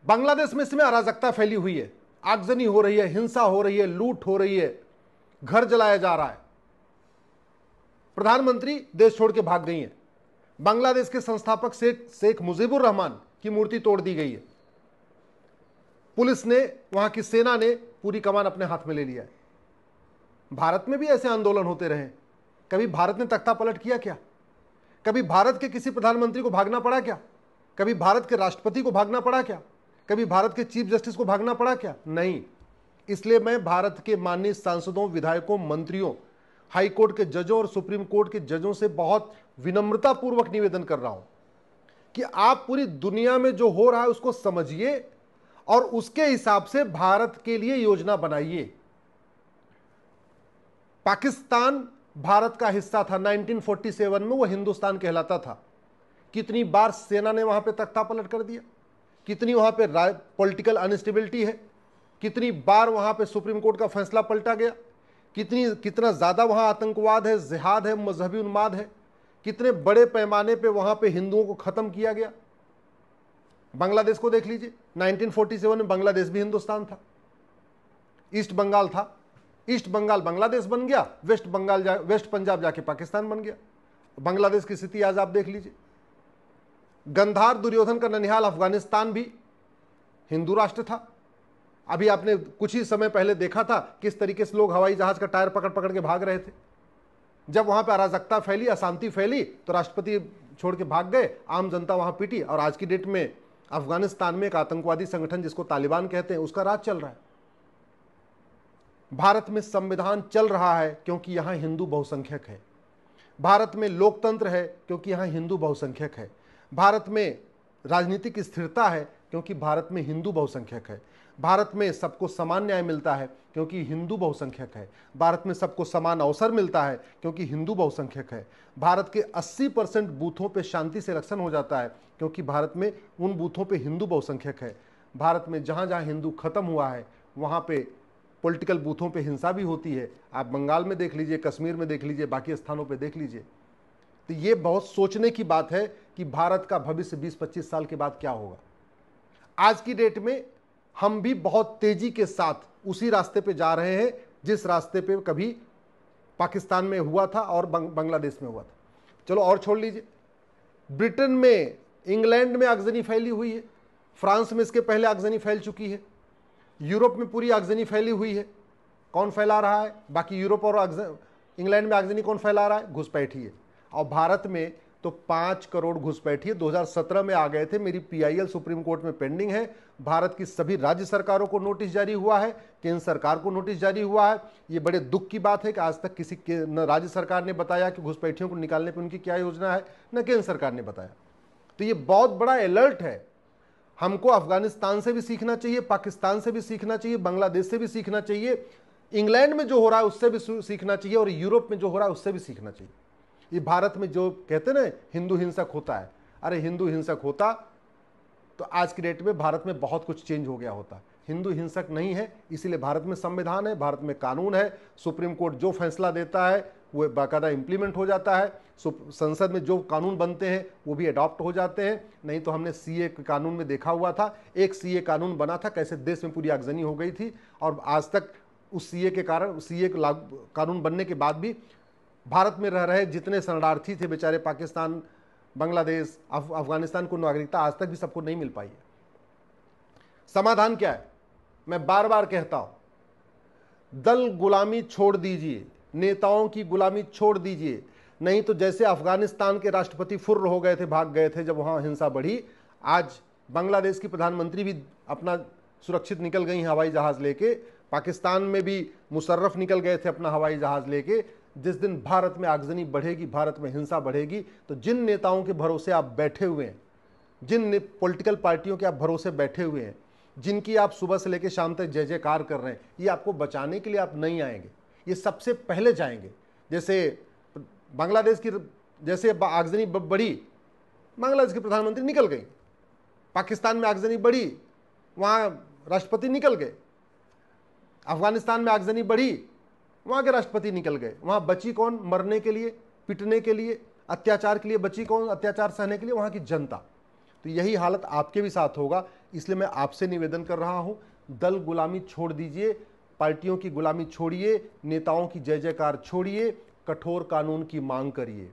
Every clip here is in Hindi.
बांग्लादेश में इसमें अराजकता फैली हुई है, आगजनी हो रही है, हिंसा हो रही है, लूट हो रही है, घर जलाया जा रहा है, प्रधानमंत्री देश छोड़ के भाग गई है, बांग्लादेश के संस्थापक शेख मुजीबुर रहमान की मूर्ति तोड़ दी गई है, पुलिस ने, वहां की सेना ने पूरी कमान अपने हाथ में ले लिया है। भारत में भी ऐसे आंदोलन होते रहे, कभी भारत ने तख्ता पलट किया क्या? कभी भारत के किसी प्रधानमंत्री को भागना पड़ा क्या? कभी भारत के राष्ट्रपति को भागना पड़ा क्या? कभी भारत के चीफ जस्टिस को भागना पड़ा क्या? नहीं। इसलिए मैं भारत के माननीय सांसदों, विधायकों, मंत्रियों, हाई कोर्ट के जजों और सुप्रीम कोर्ट के जजों से बहुत विनम्रता पूर्वक निवेदन कर रहा हूं कि आप पूरी दुनिया में जो हो रहा है उसको समझिए और उसके हिसाब से भारत के लिए योजना बनाइए। पाकिस्तान भारत का हिस्सा था, 1947 में वो हिंदुस्तान कहलाता था। कितनी बार सेना ने वहां पे तख्ता पलट कर दिया, कितनी वहां पे पॉलिटिकल अनस्टेबिलिटी है, कितनी बार वहां पे सुप्रीम कोर्ट का फैसला पलटा गया, कितना ज्यादा वहां आतंकवाद है, जिहाद है, मजहबी उन्माद है, कितने बड़े पैमाने पे वहां पे हिंदुओं को खत्म किया गया। बांग्लादेश को देख लीजिए, 1947 में बांग्लादेश भी हिंदुस्तान था, ईस्ट बंगाल था, ईस्ट बंगाल बांग्लादेश बन गया, वेस्ट पंजाब जाके पाकिस्तान बन गया। बांग्लादेश की स्थिति आज आप देख लीजिए। गंधार दुर्योधन का ननिहाल अफगानिस्तान भी हिंदू राष्ट्र था। अभी आपने कुछ ही समय पहले देखा था किस तरीके से लोग हवाई जहाज का टायर पकड़ पकड़ के भाग रहे थे। जब वहां पर अराजकता फैली, अशांति फैली, तो राष्ट्रपति छोड़ के भाग गए, आम जनता वहां पिटी, और आज की डेट में अफगानिस्तान में एक आतंकवादी संगठन जिसको तालिबान कहते हैं उसका राज चल रहा है। भारत में संविधान चल रहा है क्योंकि यहां हिंदू बहुसंख्यक है। भारत में लोकतंत्र है क्योंकि यहां हिंदू बहुसंख्यक है। भारत में राजनीतिक स्थिरता है क्योंकि भारत में हिंदू बहुसंख्यक है। भारत में सबको समान न्याय मिलता है क्योंकि हिंदू बहुसंख्यक है। भारत में सबको समान अवसर मिलता है क्योंकि हिंदू बहुसंख्यक है। भारत के 80% बूथों पे शांति से इलेक्शन हो जाता है क्योंकि भारत में उन बूथों पे हिंदू बहुसंख्यक है। भारत में जहाँ जहाँ हिंदू खत्म हुआ है वहाँ पे पॉलिटिकल बूथों पे हिंसा भी होती है। आप बंगाल में देख लीजिए, कश्मीर में देख लीजिए, बाकी स्थानों पे देख लीजिए। तो ये बहुत सोचने की बात है कि भारत का भविष्य 20-25 साल के बाद क्या होगा। आज की डेट में हम भी बहुत तेजी के साथ उसी रास्ते पे जा रहे हैं जिस रास्ते पे कभी पाकिस्तान में हुआ था और बांग्लादेश में हुआ था। चलो और छोड़ लीजिए, ब्रिटेन में, इंग्लैंड में आगजनी फैली हुई है, फ्रांस में इसके पहले आगजनी फैल चुकी है, यूरोप में पूरी आगजनी फैली हुई है। कौन फैला रहा है? बाकी यूरोप और इंग्लैंड में आगजनी कौन फैला रहा है? घुसपैठी है। और भारत में तो 5 करोड़ घुसपैठी 2017 में आ गए थे। मेरी पीआईएल सुप्रीम कोर्ट में पेंडिंग है। भारत की सभी राज्य सरकारों को नोटिस जारी हुआ है, केंद्र सरकार को नोटिस जारी हुआ है। ये बड़े दुख की बात है कि आज तक किसी न राज्य सरकार ने बताया कि घुसपैठियों को निकालने पर उनकी क्या योजना है, न केंद्र सरकार ने बताया। तो ये बहुत बड़ा अलर्ट है। हमको अफगानिस्तान से भी सीखना चाहिए, पाकिस्तान से भी सीखना चाहिए, बांग्लादेश से भी सीखना चाहिए, इंग्लैंड में जो हो रहा है उससे भी सीखना चाहिए, और यूरोप में जो हो रहा है उससे भी सीखना चाहिए। ये भारत में जो कहते ना हिंदू हिंसक होता है, अरे हिंदू हिंसक होता तो आज की डेट में भारत में बहुत कुछ चेंज हो गया होता। हिंदू हिंसक नहीं है, इसीलिए भारत में संविधान है, भारत में कानून है। सुप्रीम कोर्ट जो फैसला देता है वो बाकायदा इंप्लीमेंट हो जाता है। संसद में जो कानून बनते हैं वो भी अडॉप्ट हो जाते हैं। नहीं तो हमने सीए कानून में देखा हुआ था, एक सीए कानून बना था, कैसे देश में पूरी आगजनी हो गई थी, और आज तक उस सीए के कारण, सीए कानून बनने के बाद भी भारत में रह रहे जितने शरणार्थी थे बेचारे, पाकिस्तान, बांग्लादेश, अफगानिस्तान को नागरिकता आज तक भी सबको नहीं मिल पाई है। समाधान क्या है? मैं बार बार कहता हूं, दल गुलामी छोड़ दीजिए, नेताओं की गुलामी छोड़ दीजिए। नहीं तो जैसे अफगानिस्तान के राष्ट्रपति फुर्र हो गए थे, भाग गए थे जब वहां हिंसा बढ़ी, आज बांग्लादेश की प्रधानमंत्री भी अपना सुरक्षित निकल गई हवाई जहाज लेके, पाकिस्तान में भी मुशर्रफ निकल गए थे अपना हवाई जहाज लेके। जिस दिन भारत में आगजनी बढ़ेगी, भारत में हिंसा बढ़ेगी, तो जिन नेताओं के भरोसे आप बैठे हुए हैं, जिन पॉलिटिकल पार्टियों के आप भरोसे बैठे हुए हैं, जिनकी आप सुबह से लेकर शाम तक जय जयकार कर रहे हैं, ये आपको बचाने के लिए आप नहीं आएंगे, ये सबसे पहले जाएंगे। जैसे बांग्लादेश की जैसे आगजनी बढ़ी, बांग्लादेश के प्रधानमंत्री निकल गई, पाकिस्तान में आगजनी बढ़ी, वहां राष्ट्रपति निकल गए, अफगानिस्तान में आगजनी बढ़ी, वहां के राष्ट्रपति निकल गए। वहां बची कौन? मरने के लिए, पिटने के लिए, अत्याचार के लिए बची कौन? अत्याचार सहने के लिए वहां की जनता। तो यही हालत आपके भी साथ होगा इसलिए मैं आपसे निवेदन कर रहा हूं, दल गुलामी छोड़ दीजिए, पार्टियों की गुलामी छोड़िए, नेताओं की जय जयकार छोड़िए, कठोर कानून की मांग करिए।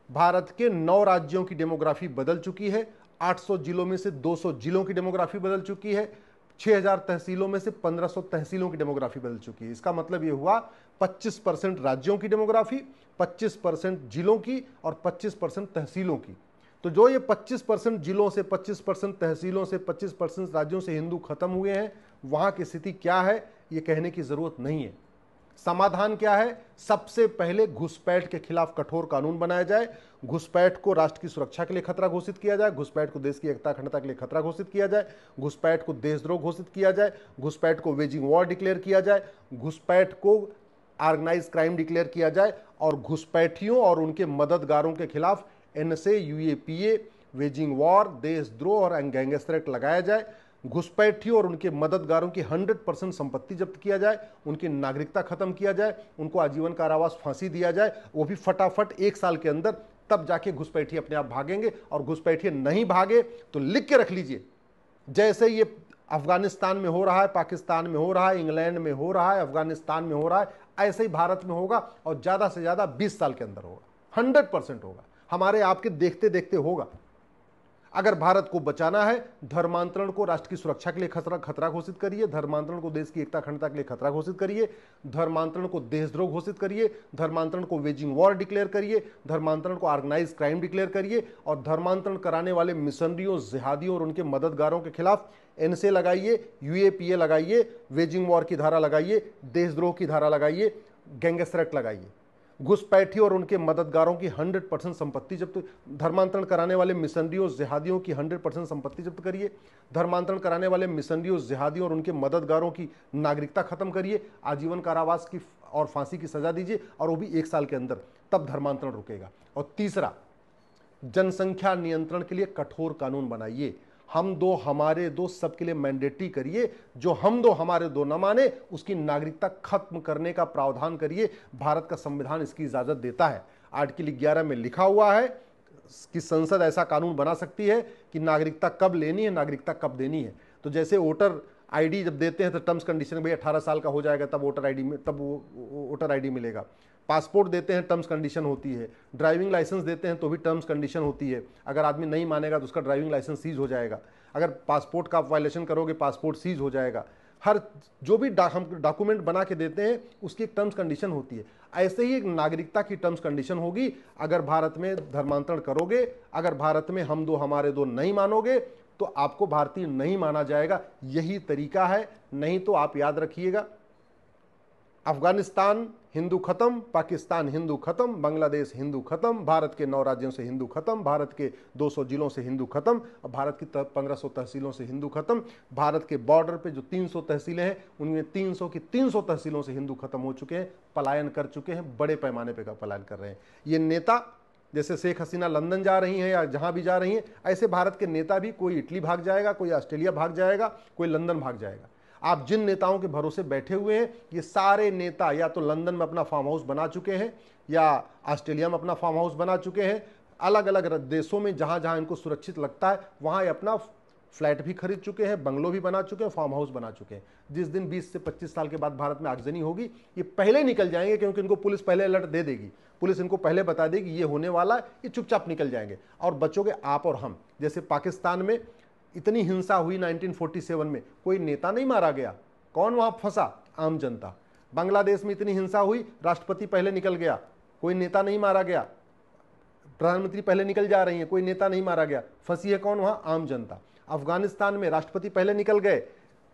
भारत के 9 राज्यों की डेमोग्राफी बदल चुकी है, 800 जिलों में से 200 जिलों की डेमोग्राफी बदल चुकी है, 6000 तहसीलों में से 1500 तहसीलों की डेमोग्राफी बदल चुकी है। इसका मतलब यह हुआ 25% राज्यों की डेमोग्राफी, 25% जिलों की और 25% तहसीलों की। तो जो ये 25% जिलों से, 25% तहसीलों से, 25% राज्यों से हिंदू खत्म हुए हैं, वहां की स्थिति क्या है ये कहने की जरूरत नहीं है। समाधान क्या है? सबसे पहले घुसपैठ के खिलाफ कठोर कानून बनाया जाए, घुसपैठ को राष्ट्र की सुरक्षा के लिए खतरा घोषित किया जाए, घुसपैठ को देश की एकता अखंडता के लिए खतरा घोषित किया जाए, घुसपैठ को देशद्रोह घोषित किया जाए, घुसपैठ को वेजिंग वॉर डिक्लेयर किया जाए, घुसपैठ को ऑर्गेनाइज क्राइम डिक्लेयर किया जाए और घुसपैठियों और उनके मददगारों के खिलाफ एनएसए, यूएपीए, वेजिंग वॉर, देशद्रोह और गैंगस्टर एक्ट लगाया जाए। घुसपैठियों और उनके मददगारों की 100% संपत्ति जब्त किया जाए, उनकी नागरिकता खत्म किया जाए, उनको आजीवन कारावास, फांसी दिया जाए, वो भी फटाफट 1 साल के अंदर। तब जाके घुसपैठी अपने आप भागेंगे। और घुसपैठी नहीं भागे तो लिख के रख लीजिए, जैसे ये अफगानिस्तान में हो रहा है, पाकिस्तान में हो रहा है, इंग्लैंड में हो रहा है, अफगानिस्तान में हो रहा है, ऐसे ही भारत में होगा और ज्यादा से ज्यादा 20 साल के अंदर होगा। 100% होगा, हमारे आपके देखते देखते होगा। अगर भारत को बचाना है, धर्मांतरण को राष्ट्र की सुरक्षा के लिए खतरा घोषित करिए, धर्मांतरण को देश की एकता अखंडता के लिए खतरा घोषित करिए, धर्मांतरण को देशद्रोह घोषित करिए, धर्मांतरण को वेजिंग वॉर डिक्लेयर करिए, धर्मांतरण को ऑर्गेनाइज क्राइम डिक्लेयर करिए और धर्मांतरण कराने वाले मिशनरियों, जिहादियों और उनके मददगारों के खिलाफ एनएसए लगाइए, यूएपीए लगाइए, वेजिंग वॉर की धारा लगाइए, देशद्रोह की धारा लगाइए, गैंगस्टर एक्ट लगाइए। घुसपैठी और उनके मददगारों की 100% संपत्ति जब्त, धर्मांतरण कराने वाले मिशनरियों, जिहादियों की 100% संपत्ति जब्त करिए, धर्मांतरण कराने वाले मिशनरियों, जिहादियों और उनके मददगारों की नागरिकता खत्म करिए, आजीवन कारावास की और फांसी की सजा दीजिए और वो भी 1 साल के अंदर, तब धर्मांतरण रुकेगा। और तीसरा, जनसंख्या नियंत्रण के लिए कठोर कानून बनाइए। हम दो हमारे दो सबके लिए मैंडेटरी करिए, जो हम दो हमारे दो न माने उसकी नागरिकता खत्म करने का प्रावधान करिए। भारत का संविधान इसकी इजाजत देता है। आर्टिकल 11 में लिखा हुआ है कि संसद ऐसा कानून बना सकती है कि नागरिकता कब लेनी है, नागरिकता कब देनी है। तो जैसे वोटर आईडी जब देते हैं तो टर्म्स कंडीशन, भाई 18 साल का हो जाएगा तब वोटर आईडी में, तब वोटर आईडी मिलेगा। पासपोर्ट देते हैं, टर्म्स कंडीशन होती है। ड्राइविंग लाइसेंस देते हैं तो भी टर्म्स कंडीशन होती है। अगर आदमी नहीं मानेगा तो उसका ड्राइविंग लाइसेंस सीज हो जाएगा। अगर पासपोर्ट का आप वायलेशन करोगे, पासपोर्ट सीज हो जाएगा। हर जो भी हम डॉक्यूमेंट बना के देते हैं उसकी एक टर्म्स कंडीशन होती है। ऐसे ही एक नागरिकता की टर्म्स कंडीशन होगी। अगर भारत में धर्मांतरण करोगे, अगर भारत में हम दो हमारे दो नहीं मानोगे तो आपको भारतीय नहीं माना जाएगा। यही तरीका है। नहीं तो आप याद रखिएगा, अफगानिस्तान हिंदू खत्म, पाकिस्तान हिंदू खत्म, बांग्लादेश हिंदू खत्म, भारत के 9 राज्यों से हिंदू खत्म, भारत के 200 जिलों से हिंदू खत्म, भारत की 1500 तहसीलों से हिंदू खत्म, भारत के बॉर्डर पे जो 300 तहसीलें हैं उनमें 300 की 300 तहसीलों से हिंदू खत्म हो चुके हैं, पलायन कर चुके हैं, बड़े पैमाने पर पलायन कर रहे हैं। ये नेता जैसे शेख हसीना लंदन जा रही हैं या जहां भी जा रही हैं, ऐसे भारत के नेता भी कोई इटली भाग जाएगा, कोई ऑस्ट्रेलिया भाग जाएगा, कोई लंदन भाग जाएगा। आप जिन नेताओं के भरोसे बैठे हुए हैं, ये सारे नेता या तो लंदन में अपना फार्म हाउस बना चुके हैं या ऑस्ट्रेलिया में अपना फार्म हाउस बना चुके हैं। अलग अलग देशों में जहां जहां इनको सुरक्षित लगता है वहां ये अपना फ्लैट भी खरीद चुके हैं, बंगलो भी बना चुके हैं, फार्म हाउस बना चुके हैं। जिस दिन 20 से 25 साल के बाद भारत में आगजनी होगी, ये पहले निकल जाएंगे, क्योंकि इनको पुलिस पहले अलर्ट दे देगी। पुलिस इनको पहले बता देगी ये होने वाला है, ये चुपचाप निकल जाएंगे और बचोगे आप और हम। जैसे पाकिस्तान में इतनी हिंसा हुई 1947 में, कोई नेता नहीं मारा गया, कौन वहां फंसा? आम जनता। बांग्लादेश में इतनी हिंसा हुई, राष्ट्रपति पहले निकल गया, कोई नेता नहीं मारा गया। प्रधानमंत्री पहले निकल जा रही है, कोई नेता नहीं मारा गया, फंसी है कौन वहां? आम जनता। अफगानिस्तान में राष्ट्रपति पहले निकल गए,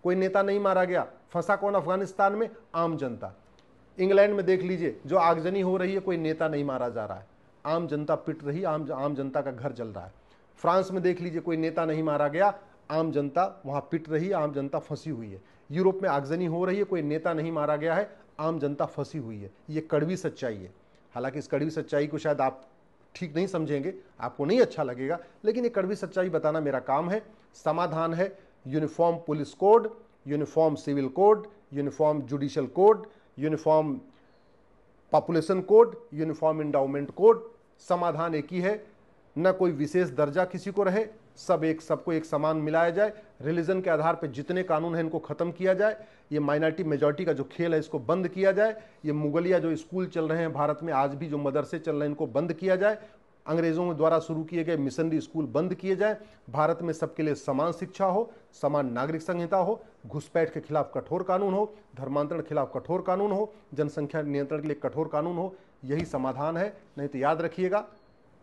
कोई नेता नहीं मारा गया, फंसा कौन अफगानिस्तान में? आम जनता। इंग्लैंड में देख लीजिए, जो आगजनी हो रही है, कोई नेता नहीं मारा जा रहा है, आम जनता पिट रही, आम जनता का घर जल रहा है। फ्रांस में देख लीजिए, कोई नेता नहीं मारा गया, आम जनता वहां पिट रही, आम जनता फंसी हुई है। यूरोप में आगजनी हो रही है, कोई नेता नहीं मारा गया है, आम जनता फंसी हुई है। ये कड़वी सच्चाई है। हालांकि इस कड़वी सच्चाई को शायद आप ठीक नहीं समझेंगे, आपको नहीं अच्छा लगेगा, लेकिन ये कड़वी सच्चाई बताना मेरा काम है। समाधान है uniform police code, uniform civil code, uniform judicial code, uniform population code, uniform endowment code. समाधान एक ही है, न कोई विशेष दर्जा किसी को रहे, सबको एक समान मिलाया जाए, रिलीजन के आधार पर जितने कानून हैं इनको खत्म किया जाए, ये माइनॉरिटी मेजॉरिटी का जो खेल है इसको बंद किया जाए, ये मुगलिया जो स्कूल चल रहे हैं भारत में, आज भी जो मदरसे चल रहे हैं इनको बंद किया जाए, अंग्रेजों के द्वारा शुरू किए गए मिशनरी स्कूल बंद किए जाए, भारत में सबके लिए समान शिक्षा हो, समान नागरिक संहिता हो, घुसपैठ के खिलाफ कठोर कानून हो, धर्मांतरण के खिलाफ कठोर कानून हो, जनसंख्या नियंत्रण के लिए कठोर कानून हो। यही समाधान है। नहीं तो याद रखिएगा,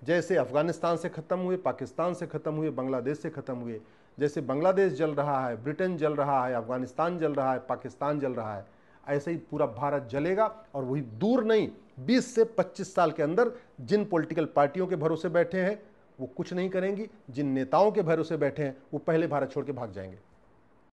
जैसे अफगानिस्तान से खत्म हुए, पाकिस्तान से खत्म हुए, बांग्लादेश से खत्म हुए, जैसे बांग्लादेश जल रहा है, ब्रिटेन जल रहा है, अफगानिस्तान जल रहा है, पाकिस्तान जल रहा है, ऐसे ही पूरा भारत जलेगा। और वही दूर नहीं, 20 से 25 साल के अंदर जिन पॉलिटिकल पार्टियों के भरोसे बैठे हैं वो कुछ नहीं करेंगी, जिन नेताओं के भरोसे बैठे हैं वो पहले भारत छोड़ के भाग जाएंगे।